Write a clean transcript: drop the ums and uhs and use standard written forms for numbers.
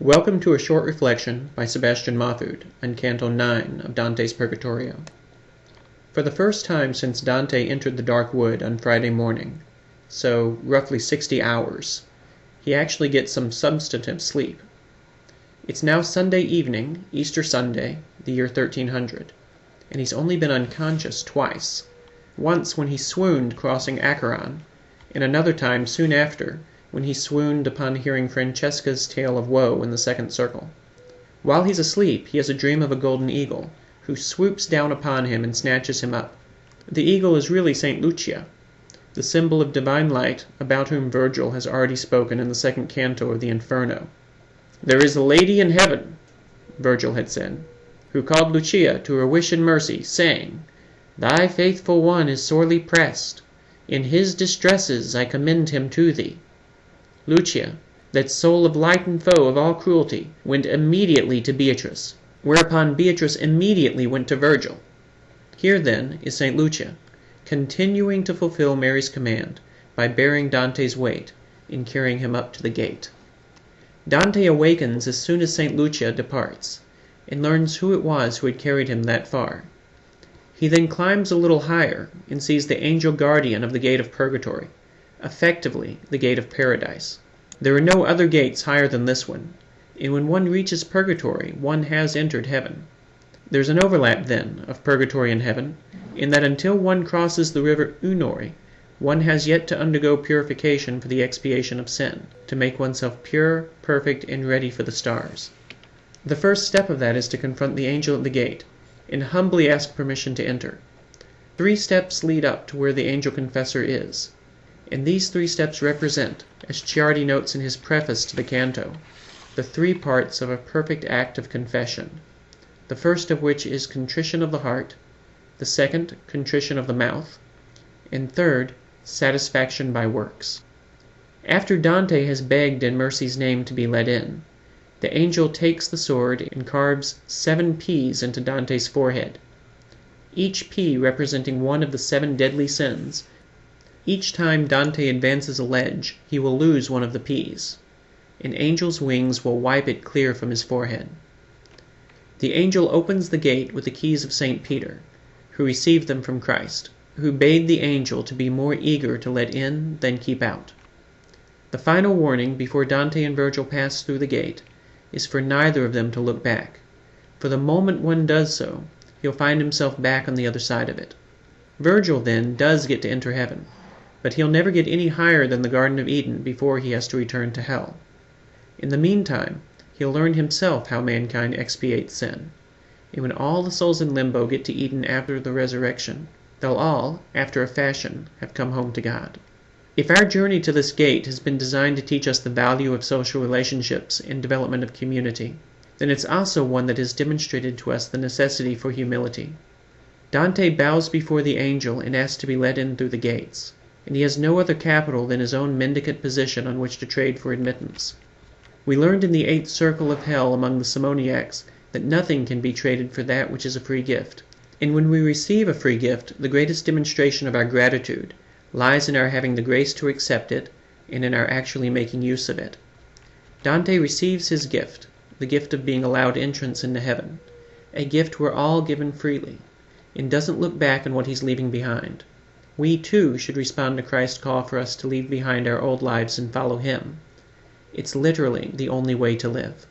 Welcome to a short reflection by Sebastian Mathud on Canto 9 of Dante's Purgatorio. For the first time since Dante entered the dark wood on Friday morning, so roughly 60 hours, he actually gets some substantive sleep. It's now Sunday evening, Easter Sunday, the year 1300, and he's only been unconscious twice. Once when he swooned crossing Acheron, and another time soon after, when he swooned upon hearing Francesca's tale of woe in the second circle. While he's asleep, he has a dream of a golden eagle, who swoops down upon him and snatches him up. The eagle is really St. Lucia, the symbol of divine light about whom Virgil has already spoken in the second canto of the Inferno. "There is a lady in heaven," Virgil had said, "who called Lucia to her wish and mercy, saying, 'Thy faithful one is sorely pressed. In his distresses I commend him to thee.' Lucia, that soul of light and foe of all cruelty, went immediately to Beatrice, whereupon Beatrice immediately went to Virgil." Here, then, is St. Lucia, continuing to fulfill Mary's command by bearing Dante's weight in carrying him up to the gate. Dante awakens as soon as St. Lucia departs, and learns who it was who had carried him that far. He then climbs a little higher and sees the angel guardian of the gate of Purgatory, effectively the gate of Paradise. There are no other gates higher than this one, and when one reaches Purgatory, one has entered heaven. There's an overlap, then, of Purgatory and heaven, in that until one crosses the river Unori, one has yet to undergo purification for the expiation of sin, to make oneself pure, perfect, and ready for the stars. The first step of that is to confront the angel at the gate, and humbly ask permission to enter. 3 steps lead up to where the angel confessor is, and these 3 steps represent, as Ciardi notes in his preface to the canto, the 3 parts of a perfect act of confession, the first of which is contrition of the heart, the second, contrition of the mouth, and third, satisfaction by works. After Dante has begged in mercy's name to be let in, the angel takes the sword and carves 7 P's into Dante's forehead, each P representing one of the 7 deadly sins. Each time Dante advances a ledge, he will lose one of the P's. An angel's wings will wipe it clear from his forehead. The angel opens the gate with the keys of St. Peter, who received them from Christ, who bade the angel to be more eager to let in than keep out. The final warning before Dante and Virgil pass through the gate is for neither of them to look back, for the moment one does so, he'll find himself back on the other side of it. Virgil, then, does get to enter heaven, but he'll never get any higher than the Garden of Eden before he has to return to hell. In the meantime, he'll learn himself how mankind expiates sin, and when all the souls in limbo get to Eden after the resurrection, they'll all, after a fashion, have come home to God. If our journey to this gate has been designed to teach us the value of social relationships and development of community, then it's also one that has demonstrated to us the necessity for humility. Dante bows before the angel and asks to be let in through the gates, and he has no other capital than his own mendicant position on which to trade for admittance. We learned in the 8th circle of hell among the Simoniacs that nothing can be traded for that which is a free gift, and when we receive a free gift, the greatest demonstration of our gratitude lies in our having the grace to accept it and in our actually making use of it. Dante receives his gift, the gift of being allowed entrance into heaven, a gift we're all given freely, and doesn't look back on what he's leaving behind. We, too, should respond to Christ's call for us to leave behind our old lives and follow him. It's literally the only way to live.